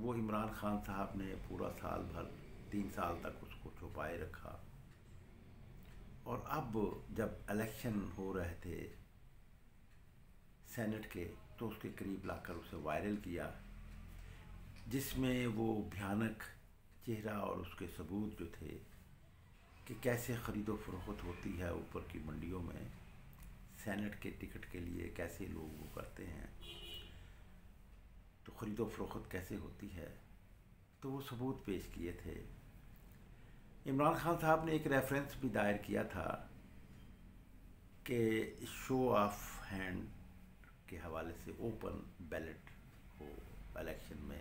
وہ عمران خان صاحب نے پورا سال بھر 3 سال تک اس کو چھپائے رکھا، اور اب جب الیکشن ہو رہے تھے سینٹ کے تو اس کے قریب لا کر اسے وائرل کیا، جس میں وہ بھیانک چہرہ اور اس کے ثبوت جو تھے کہ کیسے خرید و فروخت ہوتی ہے اوپر کی منڈیوں میں سینٹ کے ٹکٹ کے لیے، کیسے لوگ وہ کرتے ہیں، تو خرید و فروخت کیسے ہوتی ہے، تو وہ ثبوت پیش کیے تھے۔ عمران خان صاحب نے ایک ریفرنس بھی دائر کیا تھا کہ شو آف ہینڈ کے حوالے سے اوپن بیلٹ ہو الیکشن میں،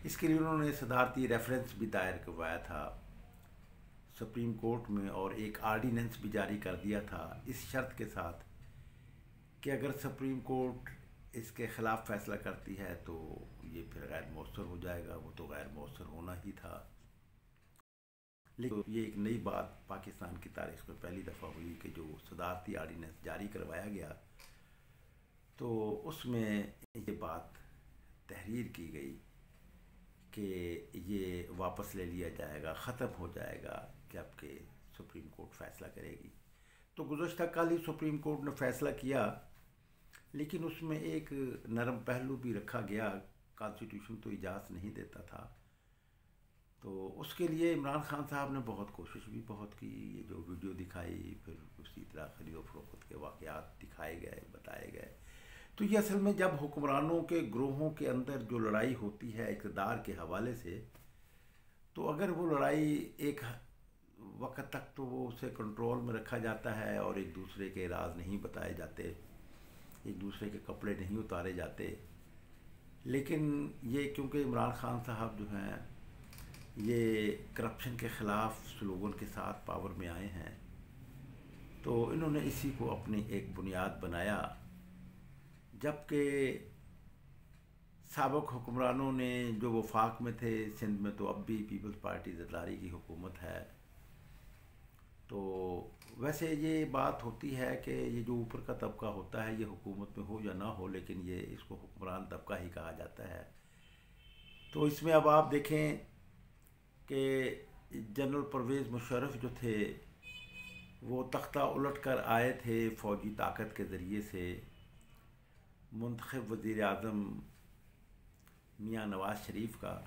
اس کے لیے انہوں نے صدارتی ریفرنس بھی دائر کروایا تھا سپریم کورٹ میں، اور ایک آرڈیننس بھی جاری کر دیا تھا اس شرط کے ساتھ کہ اگر سپریم کورٹ اس کے خلاف فیصلہ کرتی ہے تو یہ پھر غیر مؤثر ہو جائے گا۔ وہ تو غیر مؤثر ہونا ہی تھا، لیکن یہ ایک نئی بات پاکستان کی تاریخ میں پہلی دفعہ ہوئی کہ جو صدارتی آرڈیننس جاری کروایا گیا تو اس میں یہ بات تحریر کی گئی کہ یہ واپس لے لیا جائے گا، ختم ہو جائے گا جب کہ سپریم کورٹ فیصلہ کرے گی۔ تو گزشتہ کل ہی سپریم کورٹ نے فیصلہ کیا، لیکن اس میں ایک نرم پہلو بھی رکھا گیا، کانسٹیٹیوشن تو اجازت نہیں دیتا تھا، تو اس کے لیے عمران خان صاحب نے بہت کوشش بھی بہت کی، یہ جو ویڈیو دکھائی، پھر اسی طرح خرید و فروخت کے واقعات دکھائے گئے، بتائے گئے۔ تو یہ اصل میں جب حکمرانوں کے گروہوں کے اندر جو لڑائی ہوتی ہے اقتدار کے حوالے سے، تو اگر وہ لڑائی ایک وقت تک تو وہ اسے کنٹرول میں رکھا جاتا ہے اور ایک دوسرے کے راز نہیں بتائے جاتے، ایک دوسرے کے کپڑے نہیں اتارے جاتے، لیکن یہ کیونکہ عمران خان صاحب جو ہیں یہ کرپشن کے خلاف سلوگن کے ساتھ پاور میں آئے ہیں، تو انہوں نے اسی کو اپنی ایک بنیاد بنایا، جبکہ سابق حکمرانوں نے جو وفاق میں تھے سندھ میں، تو اب بھی پیپلز پارٹی زرداری کی حکومت ہے، تو ویسے یہ بات ہوتی ہے کہ یہ جو اوپر کا طبقہ ہوتا ہے یہ حکومت میں ہو یا نہ ہو، لیکن یہ اس کو حکمران طبقہ ہی کہا جاتا ہے۔ تو اس میں اب آپ دیکھیں کہ جنرل پرویز مشرف جو تھے وہ تختہ الٹ کر آئے تھے فوجی طاقت کے ذریعے سے، منتخب وزیر اعظم میاں نواز شریف کا،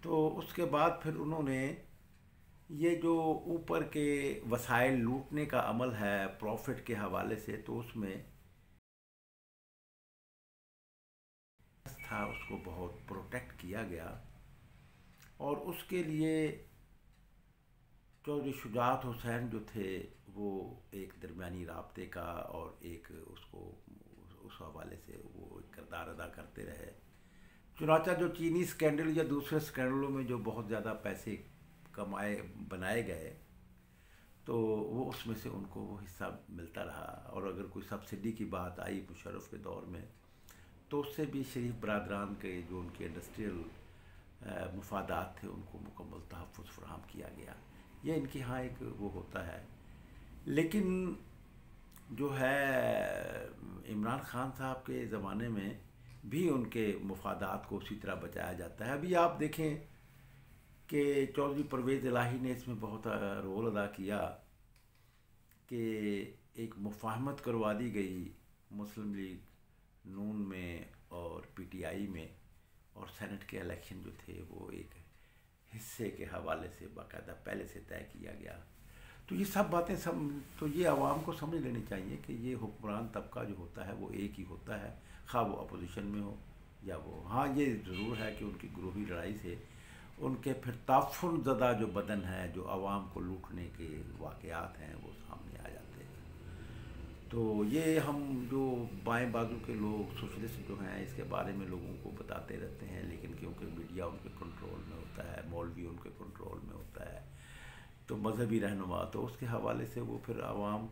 تو اس کے بعد پھر انہوں نے یہ جو اوپر کے وسائل لوٹنے کا عمل ہے پروفٹ کے حوالے سے، تو اس میں تھا، اس کو بہت پروٹیکٹ کیا گیا، اور اس کے لیے چودھری شجاعت حسین جو تھے وہ ایک درمیانی رابطے کا اور ایک اس کو اس حوالے سے وہ کردار ادا کرتے رہے۔ چنانچہ جو چینی سکینڈل یا دوسرے سکینڈلوں میں جو بہت زیادہ پیسے بنائے گئے، تو وہ اس میں سے ان کو وہ حصہ ملتا رہا، اور اگر کوئی سبسڈی کی بات آئی مشرف کے دور میں تو اس سے بھی شریف برادران کے جو ان کے انڈسٹریل مفادات تھے ان کو مکمل تحفظ فراہم کیا گیا۔ یہ ان کے ہاں ایک وہ ہوتا ہے، لیکن جو ہے عمران خان صاحب کے زمانے میں بھی ان کے مفادات کو اسی طرح بچایا جاتا ہے۔ ابھی آپ دیکھیں کہ چودھری پرویز الہی نے اس میں بہت رول ادا کیا کہ ایک مفاہمت کروا دی گئی مسلم لیگ نون میں اور پی ٹی آئی میں، اور سینٹ کے الیکشن جو تھے وہ ایک حصے کے حوالے سے باقاعدہ پہلے سے طے کیا گیا۔ تو یہ سب باتیں تو یہ عوام کو سمجھ لینی چاہیے کہ یہ حکمران طبقہ جو ہوتا ہے وہ ایک ہی ہوتا ہے، خواہ وہ اپوزیشن میں ہو یا وہ، ہاں یہ ضرور ہے کہ ان کی گروہی لڑائی سے ان کے پھر تعفن زدہ جو بدن ہے، جو عوام کو لوٹنے کے واقعات ہیں وہ سامنے آ جاتے ہیں۔ تو یہ ہم جو بائیں بازو کے لوگ سوشلسٹ جو ہیں اس کے بارے میں لوگوں کو بتاتے رہتے ہیں، لیکن کیونکہ میڈیا ان کے کنٹرول میں ہوتا ہے، مولوی ان کے کنٹرول میں ہوتا ہے، تو مذہبی رہنما، تو اس کے حوالے سے وہ پھر عوام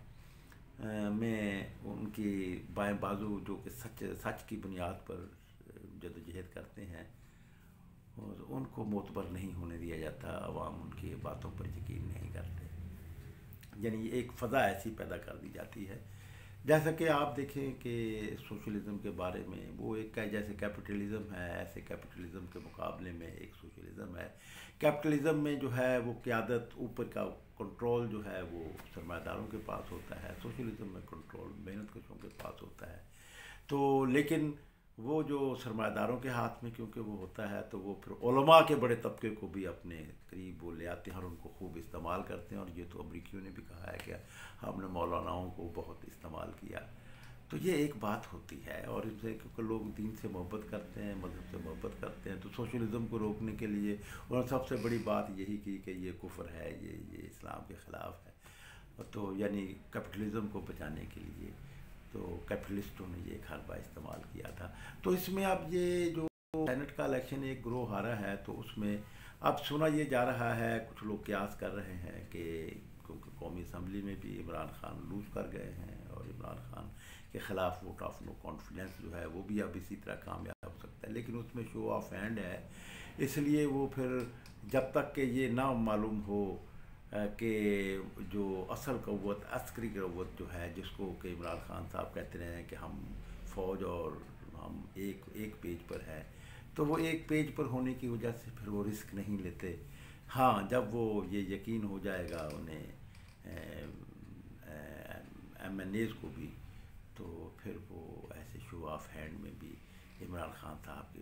میں ان کی بائیں بازو جو کہ سچ کی بنیاد پر جدوجہد کرتے ہیں، اور ان کو معتبر نہیں ہونے دیا جاتا، عوام ان کی باتوں پر یقین نہیں کرتے، یعنی ایک فضا ایسی پیدا کر دی جاتی ہے جیسا کہ آپ دیکھیں کہ سوشلزم کے بارے میں وہ ایک ہے، جیسے کیپٹلزم ہے ایسے کیپٹلزم کے مقابلے میں ایک سوشلزم ہے. کیپٹلزم میں جو ہے وہ قیادت، اوپر کا کنٹرول جو ہے وہ سرمایہ داروں کے پاس ہوتا ہے. سوشلزم میں کنٹرول محنت کشوں کے پاس ہوتا ہے. تو لیکن وہ جو سرمایہ داروں کے ہاتھ میں کیونکہ وہ ہوتا ہے تو وہ پھر علماء کے بڑے طبقے کو بھی اپنے قریب وہ لے آتے ہیں اور ان کو خوب استعمال کرتے ہیں. اور یہ تو امریکیوں نے بھی کہا ہے کہ ہم نے مولاناؤں کو بہت استعمال کیا. تو یہ ایک بات ہوتی ہے. اور ان سے کیونکہ لوگ دین سے محبت کرتے ہیں، مذہب سے محبت کرتے ہیں، تو سوشلزم کو روکنے کے لیے انہوں نے سب سے بڑی بات یہی کی کہ یہ کفر ہے، یہ اسلام کے خلاف ہے. تو یعنی کیپٹلزم کو بچانے کے لیے تو کیپٹلسٹوں نے یہ ایک حربہ استعمال کیا تھا. تو اس میں اب یہ جو سینٹ کا الیکشن ایک گروہ ہارا ہے تو اس میں اب سنا یہ جا رہا ہے، کچھ لوگ قیاس کر رہے ہیں کہ کیونکہ قومی اسمبلی میں بھی عمران خان لوز کر گئے ہیں اور عمران خان کے خلاف ووٹ آف نو کانفیڈنس جو ہے وہ بھی اب اسی طرح کامیاب ہو سکتا ہے. لیکن اس میں شو آف ہینڈ ہے، اس لیے وہ پھر جب تک کہ یہ نہ معلوم ہو کہ جو اصل قوت، عسکری قوت جو ہے، جس کو کہ عمران خان صاحب کہتے رہے ہیں کہ ہم فوج اور ہم ایک پیج پر ہے، تو وہ ایک پیج پر ہونے کی وجہ سے پھر وہ رسک نہیں لیتے. ہاں جب وہ یہ یقین ہو جائے گا انہیں ایم این ایز کو بھی، تو پھر وہ ایسے شو آف ہینڈ میں بھی عمران خان صاحب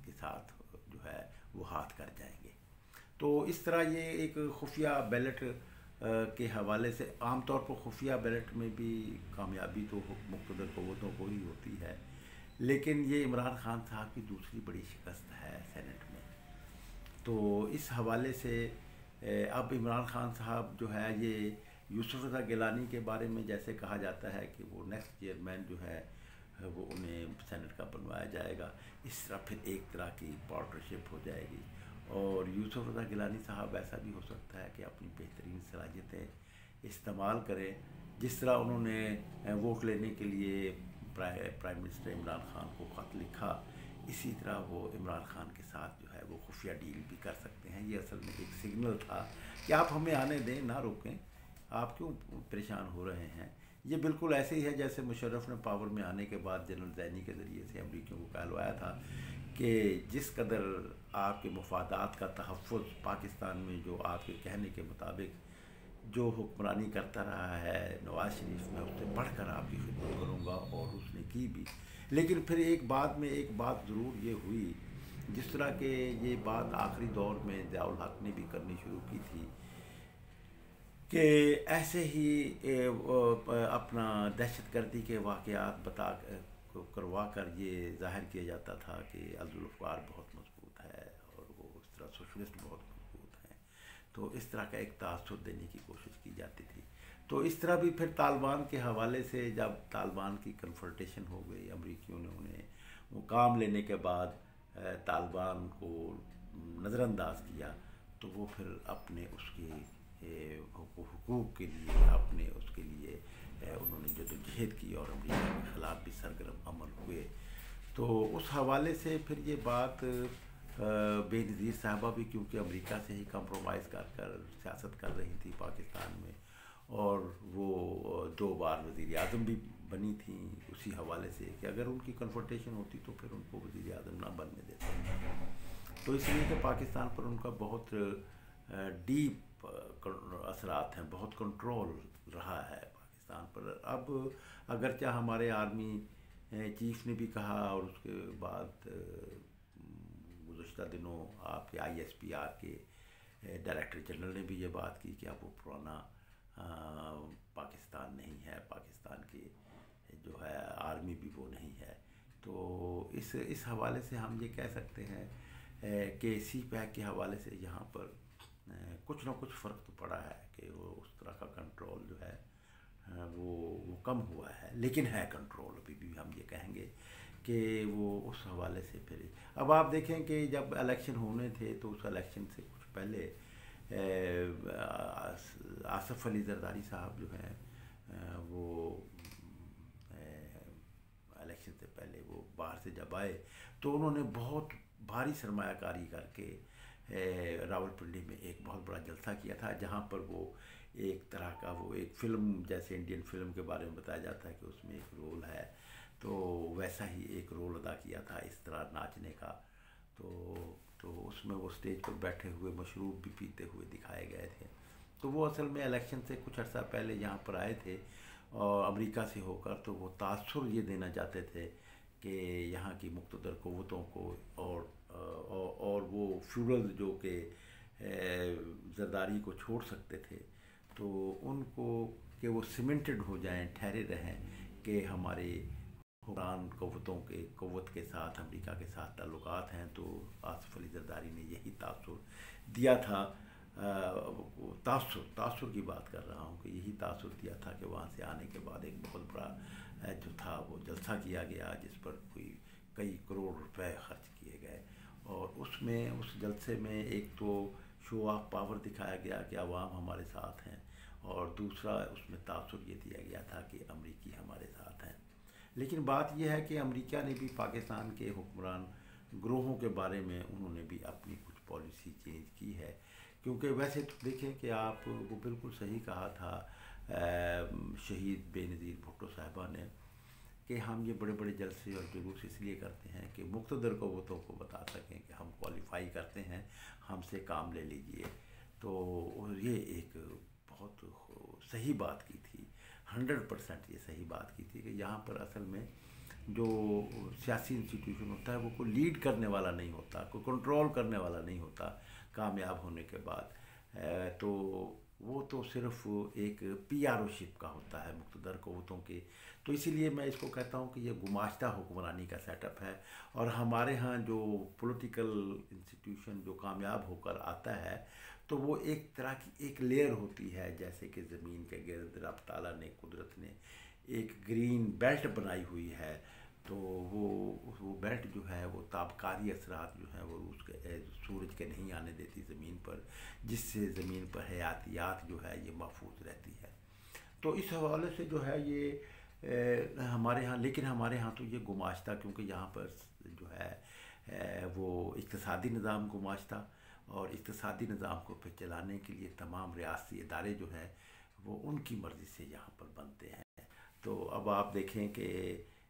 کے ساتھ جو ہے وہ ہاتھ کر جائیں گے. تو اس طرح یہ ایک خفیہ بیلٹ کے حوالے سے، عام طور پر خفیہ بیلٹ میں بھی کامیابی تو مقتدر قوتوں کو ہی ہوتی ہے، لیکن یہ عمران خان صاحب کی دوسری بڑی شکست ہے سینٹ میں. تو اس حوالے سے اب عمران خان صاحب جو ہے، یہ یوسف رضا گیلانی کے بارے میں جیسے کہا جاتا ہے کہ وہ نیکسٹ چیئرمین جو ہے وہ انہیں سینٹ کا بنوایا جائے گا، اس طرح پھر ایک طرح کی پارٹنرشپ ہو جائے گی. اور یوسف رضا گیلانی صاحب ایسا بھی ہو سکتا ہے کہ اپنی بہترین صلاحیتیں استعمال کریں، جس طرح انہوں نے ووٹ لینے کے لیے پرائم منسٹر عمران خان کو خط لکھا، اسی طرح وہ عمران خان کے ساتھ جو ہے وہ خفیہ ڈیل بھی کر سکتے ہیں. یہ اصل میں ایک سگنل تھا کہ آپ ہمیں آنے دیں، نہ روکیں، آپ کیوں پریشان ہو رہے ہیں. یہ بالکل ایسے ہی ہے جیسے مشرف نے پاور میں آنے کے بعد جنرل زینی کے ذریعے سے امریکیوں کو کہلوایا تھا کہ جس قدر آپ کے مفادات کا تحفظ پاکستان میں، جو آپ کے کہنے کے مطابق جو حکمرانی کرتا رہا ہے نواز شریف، میں اس سے بڑھ کر آپ کی خدمت کروں گا، اور اس نے کی بھی. لیکن پھر ایک بات ضرور یہ ہوئی، جس طرح کہ یہ بات آخری دور میں ضیاء الحق نے بھی کرنی شروع کی تھی کہ ایسے ہی اپنا دہشت گردی کے واقعات کروا کر یہ ظاہر کیا جاتا تھا کہ عبدالغفار بہت مضبوط ہے اور وہ اس طرح سوشلسٹ بہت مضبوط ہیں. تو اس طرح کا ایک تاثر دینے کی کوشش کی جاتی تھی. تو اس طرح بھی پھر طالبان کے حوالے سے جب طالبان کی کنفرنٹیشن ہو گئی، امریکیوں نے انہیں مقام لینے کے بعد طالبان کو نظر انداز کیا، تو وہ پھر اپنے اس کے حقوق کے لیے، اپنے اس کے لیے انہوں نے جدوجہد کی اور امریکہ کے خلاف بھی سرگرم عمل ہوئے. تو اس حوالے سے پھر یہ بات بے نظیر صاحبہ بھی کیونکہ امریکہ سے ہی کمپرومائز کر سیاست کر رہی تھی پاکستان میں، اور وہ 2 بار وزیر اعظم بھی بنی تھیں، اسی حوالے سے کہ اگر ان کی کنفرنٹیشن ہوتی تو پھر ان کو وزیر اعظم نہ بننے دیتے. تو اس لیے کہ پاکستان پر ان کا بہت ڈیپ اثرات ہیں، بہت کنٹرول رہا ہے پاکستان پر. اب اگرچہ ہمارے آرمی چیف نے بھی کہا، اور اس کے بعد گزشتہ دنوں آپ کے آئی ایس پی آر کے ڈائریکٹر جنرل نے بھی یہ بات کی کہ اب وہ پرانا پاکستان نہیں ہے، پاکستان کی جو ہے آرمی بھی وہ نہیں ہے. تو اس حوالے سے ہم یہ کہہ سکتے ہیں کہ سی پیک کے حوالے سے یہاں پر کچھ نہ کچھ فرق تو پڑا ہے کہ وہ اس طرح کا کنٹرول جو ہے وہ کم ہوا ہے، لیکن ہے کنٹرول ابھی بھی. ہم یہ کہیں گے کہ وہ اس حوالے سے پھر اب آپ دیکھیں کہ جب الیکشن ہونے تھے تو اس الیکشن سے کچھ پہلے آصف علی زرداری صاحب جو ہیں وہ الیکشن سے پہلے وہ باہر سے جب آئے تو انہوں نے بہت بھاری سرمایہ کاری کر کے راولپنڈی میں ایک بہت بڑا جلسہ کیا تھا، جہاں پر وہ ایک طرح کا وہ ایک فلم جیسے انڈین فلم کے بارے میں بتایا جاتا ہے کہ اس میں ایک رول ہے، تو ویسا ہی ایک رول ادا کیا تھا اس طرح ناچنے کا۔ تو اس میں وہ اسٹیج پر بیٹھے ہوئے مشروب بھی پیتے ہوئے دکھائے گئے تھے۔ تو وہ اصل میں الیکشن سے کچھ عرصہ پہلے یہاں پر آئے تھے اور امریکہ سے ہو کر، تو وہ تاثر یہ دینا چاہتے تھے کہ یہاں کی مقتدر قوتوں کو اور وہ فیوڈل جو کہ زرداری کو چھوڑ سکتے تھے، تو ان کو کہ وہ سیمنٹڈ ہو جائیں، ٹھہرے رہیں کہ ہمارے حکمران قوت کے ساتھ امریکہ کے ساتھ تعلقات ہیں۔ تو آصف علی زرداری نے یہی تاثر دیا تھا، تاثر کی بات کر رہا ہوں کہ یہی تاثر دیا تھا کہ وہاں سے آنے کے بعد ایک بہت بڑا جو تھا وہ جلسہ کیا گیا، جس پر کئی کروڑ روپے خرچ کیے گئے، اور اس جلسے میں ایک تو شو آف پاور دکھایا گیا کہ عوام ہمارے ساتھ ہیں، اور دوسرا اس میں تاثر یہ دیا گیا تھا کہ امریکی ہمارے ساتھ ہیں۔ لیکن بات یہ ہے کہ امریکہ نے بھی پاکستان کے حکمران گروہوں کے بارے میں انہوں نے بھی اپنی کچھ پالیسی چینج کی ہے، کیونکہ ویسے تو دیکھیں کہ آپ وہ بالکل صحیح کہا تھا شہید بے نظیر بھٹو صاحبہ نے کہ ہم یہ بڑے بڑے جلسے اور جلوس اس لیے کرتے ہیں کہ مقتدر قوتوں کو بتا سکیں کہ ہم کوالیفائی کرتے ہیں، ہم سے کام لے لیجئے۔ تو یہ ایک بہت صحیح بات کی تھی، 100% یہ صحیح بات کی تھی کہ یہاں پر اصل میں جو سیاسی انسٹیٹیوشن ہوتا ہے وہ کوئی لیڈ کرنے والا نہیں ہوتا، کوئی کنٹرول کرنے والا نہیں ہوتا کامیاب ہونے کے بعد، تو وہ تو صرف ایک پی آر او شپ کا ہوتا ہے مقتدر قوتوں کے۔ تو اسی لیے میں اس کو کہتا ہوں کہ یہ گماشتہ حکمرانی کا سیٹ اپ ہے، اور ہمارے ہاں جو پولیٹیکل انسٹیٹیوشن جو کامیاب ہو کر آتا ہے تو وہ ایک طرح کی ایک لیئر ہوتی ہے، جیسے کہ زمین کے گرد رب تعالیٰ نے قدرت نے ایک گرین بیلٹ بنائی ہوئی ہے، تو وہ بیلٹ جو ہے وہ تابکاری اثرات جو ہیں وہ سورج کے نہیں آنے دیتی زمین پر، جس سے زمین پر حیاتیات جو ہے یہ محفوظ رہتی ہے۔ تو اس حوالے سے جو ہے یہ ہمارے ہاں، لیکن ہمارے ہاں تو یہ گماشتہ، کیونکہ یہاں پر جو ہے وہ اقتصادی نظام گماشتہ، اور اقتصادی نظام کو پھر چلانے کے لیے تمام ریاستی ادارے جو ہیں وہ ان کی مرضی سے یہاں پر بنتے ہیں۔ تو اب آپ دیکھیں کہ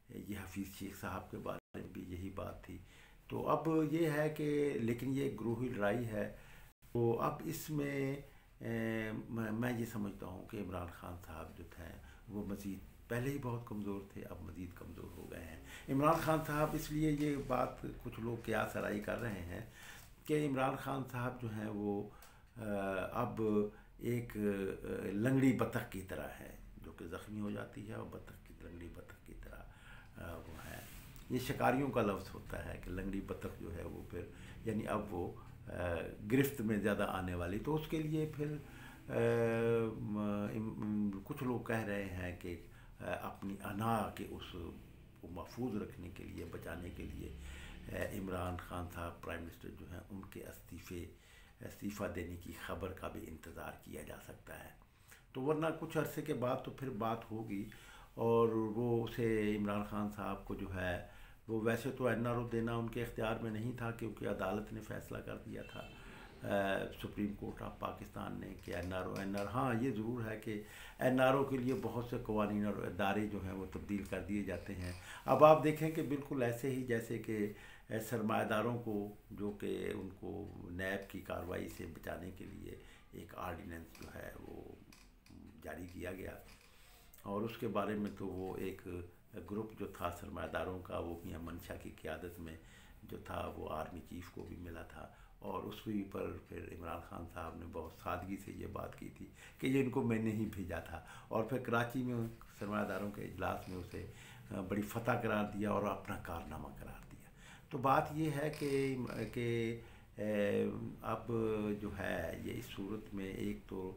یہ حفیظ شیخ صاحب کے بارے میں بھی یہی بات تھی۔ تو اب یہ ہے کہ لیکن یہ گروہی لڑائی ہے، تو اب اس میں میں یہ سمجھتا ہوں کہ عمران خان صاحب جو تھے وہ مزید پہلے ہی بہت کمزور تھے، اب مزید کمزور ہو گئے ہیں۔ عمران خان صاحب اس لیے یہ بات کچھ لوگ قیاس آرائی کر رہے ہیں کہ عمران خان صاحب جو ہیں وہ اب ایک لنگڑی بطخ کی طرح ہے، جو کہ زخمی ہو جاتی ہے اور لنگڑی بطخ کی طرح وہ ہے۔ یہ شکاریوں کا لفظ ہوتا ہے کہ لنگڑی بطخ جو ہے وہ پھر یعنی اب وہ گرفت میں زیادہ آنے والی، تو اس کے لیے پھر کچھ لوگ کہہ رہے ہیں کہ اپنی انا کے اس کو محفوظ رکھنے کے لیے، بچانے کے لیے عمران خان صاحب پرائم منسٹر جو ہیں ان کے استعفیٰ دینے کی خبر کا بھی انتظار کیا جا سکتا ہے۔ تو ورنہ کچھ عرصے کے بعد تو پھر بات ہوگی، اور وہ اسے عمران خان صاحب کو جو ہے وہ ویسے تو این آر او دینا ان کے اختیار میں نہیں تھا، کیونکہ عدالت نے فیصلہ کر دیا تھا سپریم کورٹ آف پاکستان نے کہ این آر ہاں یہ ضرور ہے کہ این آر او کے لیے بہت سے قوانین اور ادارے جو ہیں وہ تبدیل کر دیے جاتے ہیں۔ اب آپ دیکھیں کہ بالکل ایسے ہی جیسے کہ سرمایہ داروں کو جو کہ ان کو نیب کی کارروائی سے بچانے کے لیے ایک آرڈیننس جو ہے وہ جاری کیا گیا، اور اس کے بارے میں تو وہ ایک گروپ جو تھا سرمایہ داروں کا وہ میاں منشا کی قیادت میں جو تھا وہ آرمی چیف کو بھی ملا تھا، اور اس پر پھر عمران خان صاحب نے بہت سادگی سے یہ بات کی تھی کہ یہ ان کو میں نے ہی بھیجا تھا، اور پھر کراچی میں سرمایہ داروں کے اجلاس میں اسے بڑی فتح قرار دیا اور اپنا کارنامہ قرار دیا۔ تو بات یہ ہے کہ اب جو ہے یہ اس صورت میں ایک تو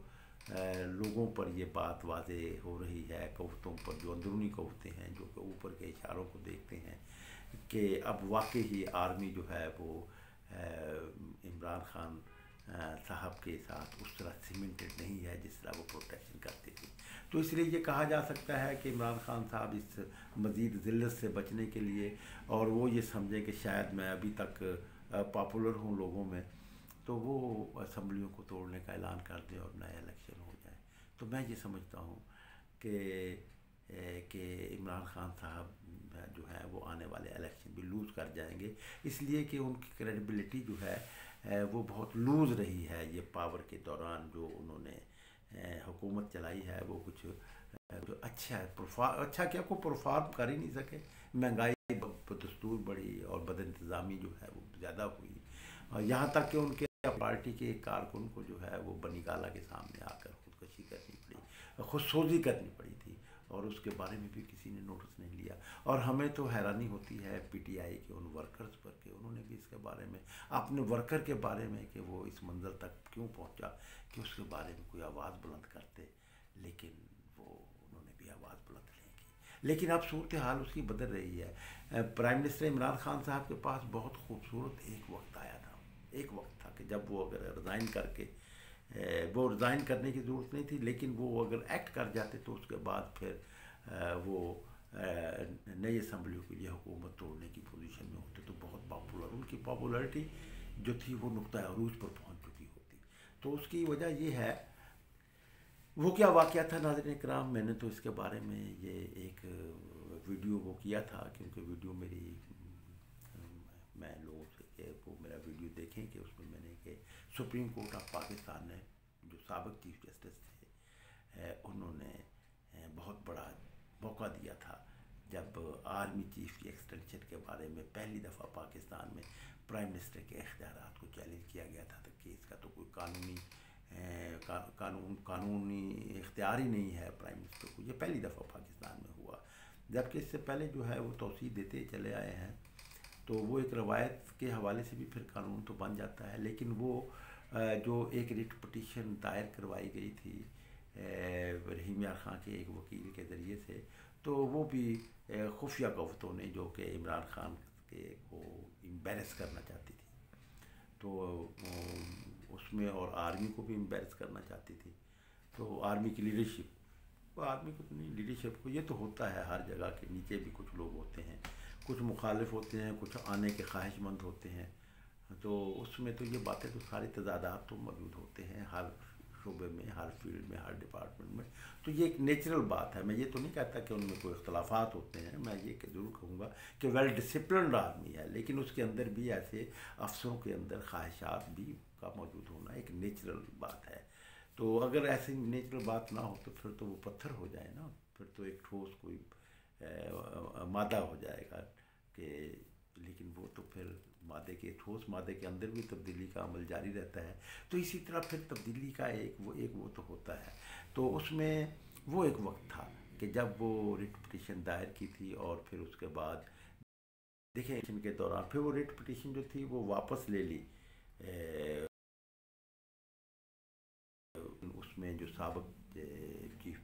لوگوں پر یہ بات واضح ہو رہی ہے، قوتوں پر جو اندرونی قوتیں ہیں جو کہ اوپر کے اشاروں کو دیکھتے ہیں کہ اب واقعی ہی آرمی جو ہے وہ عمران خان صاحب کے ساتھ اس طرح سیمنٹڈ نہیں ہے جس طرح وہ پروٹیکشن کرتے تھے۔ تو اس لیے یہ کہا جا سکتا ہے کہ عمران خان صاحب اس مزید ذلت سے بچنے کے لیے، اور وہ یہ سمجھے کہ شاید میں ابھی تک پاپولر ہوں لوگوں میں، تو وہ اسمبلیوں کو توڑنے کا اعلان کر دیں اور نیا الیکشن ہو جائے. تو میں یہ سمجھتا ہوں کہ عمران خان صاحب جو ہے وہ آنے والے الیکشن بھی لوز کر جائیں گے، اس لیے کہ ان کی کریڈیبلٹی جو ہے وہ بہت لوز رہی ہے. یہ پاور کے دوران جو انہوں نے حکومت چلائی ہے وہ کچھ جو اچھا ہے، اچھا کیا کو پرفارم کر ہی نہیں سکے. مہنگائی، دستور بڑھی اور بد انتظامی جو ہے وہ زیادہ ہوئی، اور یہاں تک کہ ان کے پارٹی کے ایک کارکن کو جو ہے وہ بنی گالہ کے سامنے آ کر خودکشی کرنی پڑی، خودسوزی کرنی پڑی تھی، اور اس کے بارے میں بھی کسی نے نوٹس نہیں لیا. اور ہمیں تو حیرانی ہوتی ہے پی ٹی آئی کے ان ورکرز پر کہ انہوں نے بھی اس کے بارے میں، اپنے ورکر کے بارے میں کہ وہ اس منزل تک کیوں پہنچا کہ اس کے بارے میں کوئی آواز بلند کرتے، لیکن وہ انہوں نے بھی آواز بلند نہیں کی. لیکن اب صورتحال اس کی بدل رہی ہے. پرائم منسٹر عمران خان صاحب کے پاس بہت خوبصورت ایک وقت آیا تھا، ایک وقت تھا کہ جب وہ اگر ریزائن کر کے، وہ ریزائن کرنے کی ضرورت نہیں تھی، لیکن وہ اگر ایکٹ کر جاتے تو اس کے بعد پھر وہ نئی اسمبلیوں کے لیے حکومت توڑنے کی پوزیشن میں ہوتے تو بہت پاپولر، ان کی پاپولرٹی جو تھی وہ نقطہ عروج پر پہنچ چکی ہوتی. تو اس کی وجہ یہ ہے. وہ کیا واقعہ تھا ناظرین کرام، میں نے تو اس کے بارے میں یہ ایک ویڈیو وہ کیا تھا، کیونکہ ویڈیو میری، میں لوگوں سے کہ وہ میرا ویڈیو دیکھیں کہ اس میں میں نے کہ سپریم کورٹ آف پاکستان نے جو سابق چیف جسٹس تھے انہوں نے بہت بڑا موقع دیا تھا جب آرمی چیف کی ایکسٹینشن کے بارے میں پہلی دفعہ پاکستان میں پرائم منسٹر کے اختیارات کو چیلنج کیا گیا تھا کہ اس کا تو کوئی قانونی اختیار ہی نہیں ہے پرائم منسٹر کو. یہ پہلی دفعہ پاکستان میں ہوا، جبکہ اس سے پہلے جو ہے وہ توسیع دیتے چلے آئے ہیں. تو وہ ایک روایت کے حوالے سے بھی پھر قانون تو بن جاتا ہے، لیکن وہ جو ایک ریٹ پٹیشن دائر کروائی گئی تھی رحیم یار خان کے ایک وکیل کے ذریعے سے، تو وہ بھی خفیہ قوتوں نے جو کہ عمران خان کے کو امبیرس کرنا چاہتی تھی، تو اس میں اور آرمی کو بھی امبیرس کرنا چاہتی تھی. تو آرمی کی لیڈرشپ، آرمی کو نہیں، لیڈرشپ کو، یہ تو ہوتا ہے ہر جگہ کے نیچے بھی کچھ لوگ ہوتے ہیں، کچھ مخالف ہوتے ہیں، کچھ آنے کے خواہش مند ہوتے ہیں. تو اس میں تو یہ باتیں تو ساری تضادات تو موجود ہوتے ہیں ہر شعبے میں، ہر فیلڈ میں، ہر ڈپارٹمنٹ میں. تو یہ ایک نیچرل بات ہے. میں یہ تو نہیں کہتا کہ ان میں کوئی اختلافات ہوتے ہیں، میں یہ ضرور کہوں گا کہ ویل ڈسپلنڈ آدمی ہے، لیکن اس کے اندر بھی ایسے افسروں کے اندر خواہشات بھی کا موجود ہونا ایک نیچرل بات ہے. تو اگر ایسی نیچرل بات نہ ہو تو پھر تو وہ پتھر ہو جائے نا، پھر تو ایک ٹھوس کوئی مادہ ہو جائے گا کہ، لیکن وہ تو پھر مادے کے، ٹھوس مادے کے اندر بھی تبدیلی کا عمل جاری رہتا ہے. تو اسی طرح پھر تبدیلی کا ایک وہ تو ہوتا ہے. تو اس میں وہ ایک وقت تھا کہ جب وہ ریٹ پٹیشن دائر کی تھی، اور پھر اس کے بعد دیکھیں الیکشن کے دوران پھر وہ ریٹ پٹیشن جو تھی وہ واپس لے لی. اس میں جو سابق چیف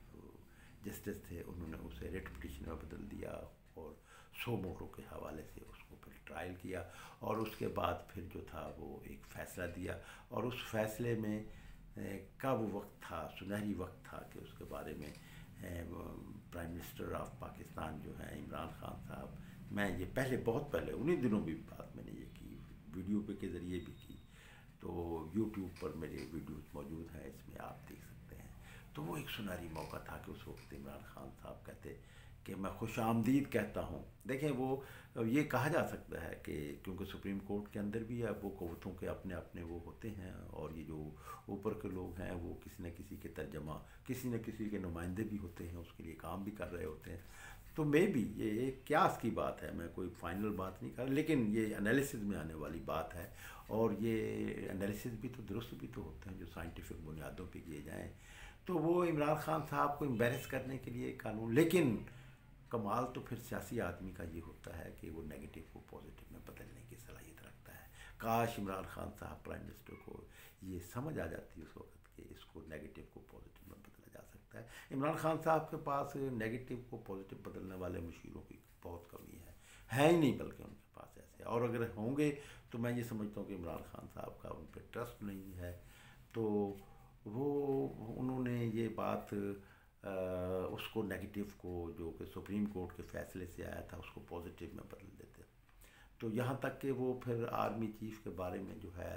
جسٹس تھے انہوں نے اسے ریٹ پٹیشن میں بدل دیا، اور 100 ووٹوں کے حوالے سے اس کو پھر ٹرائل کیا، اور اس کے بعد پھر جو تھا وہ ایک فیصلہ دیا. اور اس فیصلے میں کا وہ وقت تھا، سنہری وقت تھا کہ اس کے بارے میں پرائم منسٹر آف پاکستان جو ہیں عمران خان صاحب، میں یہ پہلے بہت پہلے انہی دنوں بھی بات میں نے یہ کی، ویڈیو پہ کے ذریعے بھی کی، تو یوٹیوب پر میرے ویڈیوز موجود ہیں، اس میں آپ دیکھ سکتے ہیں. تو وہ ایک سنہری موقع تھا کہ اس وقت عمران خان صاحب کہتے کہ میں خوش آمدید کہتا ہوں. دیکھیں وہ یہ کہا جا سکتا ہے کہ کیونکہ سپریم کورٹ کے اندر بھی ہے وہ قوتوں کے اپنے اپنے وہ ہوتے ہیں، اور یہ جو اوپر کے لوگ ہیں وہ کسی نہ کسی کے ترجمہ، کسی نہ کسی کے نمائندے بھی ہوتے ہیں، اس کے لیے کام بھی کر رہے ہوتے ہیں. تو میں بھی یہ ایک قیاس کی بات ہے، میں کوئی فائنل بات نہیں کر، لیکن یہ انالیسز میں آنے والی بات ہے، اور یہ انالیسز بھی تو درست بھی تو ہوتے ہیں جو سائنٹیفک بنیادوں پہ کیے جائیں. تو وہ عمران خان صاحب کو امبیرس کرنے کے لیے قانون، لیکن کمال تو پھر سیاسی آدمی کا یہ ہوتا ہے کہ وہ نیگیٹو کو پازیٹیو میں بدلنے کی صلاحیت رکھتا ہے. کاش عمران خان صاحب پرائم منسٹر کو یہ سمجھ آ جاتی اس وقت کہ اس کو نیگیٹو کو پازیٹیو میں بدلا جا سکتا ہے. عمران خان صاحب کے پاس نیگیٹو کو پازیٹیو بدلنے والے مشیروں کی بہت کمی ہے ہی نہیں، بلکہ ان کے پاس ایسے، اور اگر ہوں گے تو میں یہ سمجھتا ہوں کہ عمران خان صاحب کا ان پہ ٹرسٹ نہیں ہے. تو انہوں نے یہ بات اس کو نیگیٹو کو جو کہ سپریم کورٹ کے فیصلے سے آیا تھا اس کو پازیٹیو میں بدل دیتے. تو یہاں تک کہ وہ پھر آرمی چیف کے بارے میں جو ہے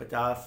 50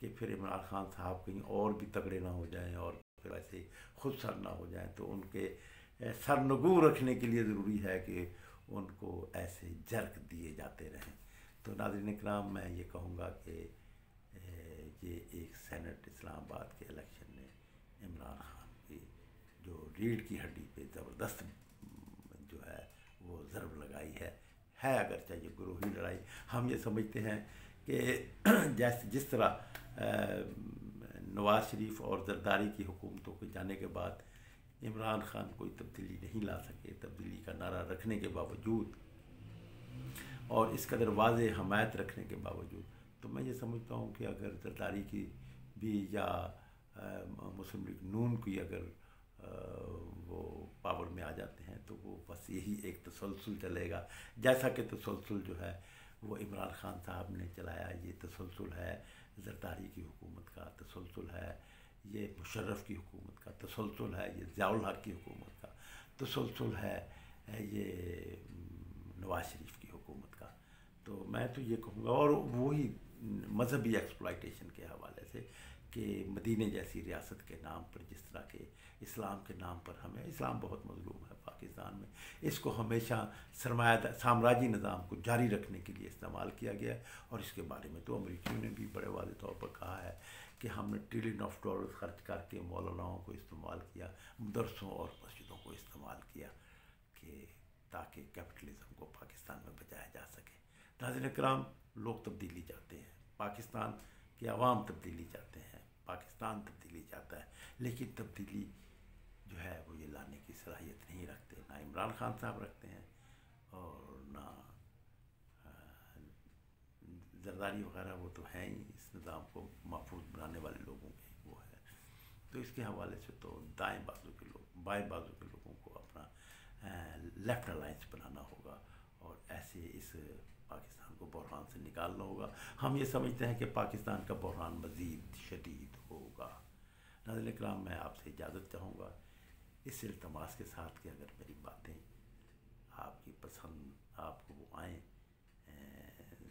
کہ پھر عمران خان صاحب کہیں اور بھی تگڑے نہ ہو جائیں اور پھر ایسے خود سر نہ ہو جائیں، تو ان کے سرنگو رکھنے کے لیے ضروری ہے کہ ان کو ایسے جرک دیے جاتے رہیں۔ تو ناظرین کرام، میں یہ کہوں گا کہ یہ ایک سینٹ اسلام آباد کے الیکشن نے عمران خان کی جو ریڑھ کی ہڈی پہ زبردست جو ہے وہ ضرب لگائی ہے اگرچہ یہ گروہی لڑائی۔ ہم یہ سمجھتے ہیں کہ جس طرح نواز شریف اور زرداری کی حکومتوں کے جانے کے بعد عمران خان کوئی تبدیلی نہیں لا سکے، تبدیلی کا نعرہ رکھنے کے باوجود اور اس قدر واضح حمایت رکھنے کے باوجود، تو میں یہ سمجھتا ہوں کہ اگر زرداری کی بھی یا مسلم لیگ نون کی اگر وہ پاور میں آ جاتے ہیں تو وہ بس یہی ایک تسلسل چلے گا، جیسا کہ تسلسل جو ہے وہ عمران خان صاحب نے چلایا، یہ تسلسل ہے زرداری کی حکومت کا، تسلسل ہے یہ مشرف کی حکومت کا، تسلسل ہے یہ ضیاء الحق کی حکومت کا، تسلسل ہے یہ نواز شریف کی حکومت کا۔ تو میں تو یہ کہوں گا، اور وہی مذہبی ایکسپلائٹیشن کے حوالے سے کہ مدینہ جیسی ریاست کے نام پر جس طرح کے اسلام کے نام پر ہمیں، اسلام بہت مظلوم ہے پاکستان میں، اس کو ہمیشہ سرمایہ سامراجی نظام کو جاری رکھنے کے لیے استعمال کیا گیا ہے، اور اس کے بارے میں تو امریکیوں نے بھی بڑے واضح طور پر کہا ہے کہ ہم نے ٹریلین آف ڈالر خرچ کر کے مولاناؤں کو استعمال کیا، مدرسوں اور مسجدوں کو استعمال کیا کہ تاکہ کیپٹلزم کو پاکستان میں بچایا جا سکے۔ ناظرین کرام، لوگ تبدیلی چاہتے ہیں، پاکستان کے عوام تبدیلی چاہتے ہیں، پاکستان تبدیلی چاہتا ہے، لیکن تبدیلی جو ہے وہ یہ لانے کی صلاحیت نہیں رکھتے، نہ عمران خان صاحب رکھتے ہیں اور نہ زرداری وغیرہ، وہ تو ہیں ہی اس نظام کو محفوظ بنانے والے لوگوں کے وہ ہے۔ تو اس کے حوالے سے تو دائیں بازو کے لوگ، بائیں بازو کے لوگوں کو اپنا لیفٹ الائنس بنانا ہوگا اور ایسے اس پاکستان کو بحران سے نکالنا ہوگا۔ ہم یہ سمجھتے ہیں کہ پاکستان کا بحران مزید شدید ہوگا۔ ناظرین کرام، میں آپ سے اجازت چاہوں گا اس التماس کے ساتھ کہ اگر میری باتیں آپ کی پسند، آپ کو وہ آئیں،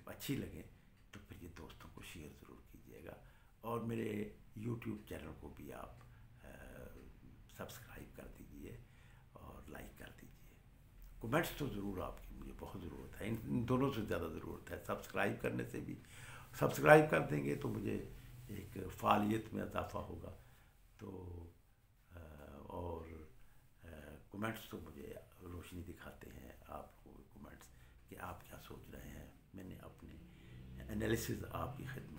اچھی لگیں، تو پھر یہ دوستوں کو شیئر ضرور کیجیے گا، اور میرے یوٹیوب چینل کو بھی آپ سبسکرائب کر دیجیے اور لائک کر دیجیے۔ کومنٹس تو ضرور آپ کی مجھے بہت ضرورت ہے، ان دونوں سے زیادہ ضرورت ہے، سبسکرائب کرنے سے بھی، سبسکرائب کر دیں گے تو مجھے ایک فعالیت میں اضافہ ہوگا، تو اور کومنٹس تو مجھے روشنی دکھاتے ہیں، آپ کو کومنٹس کہ آپ کیا سوچ رہے ہیں۔ میں نے اپنے انالیسز آپ کی خدمت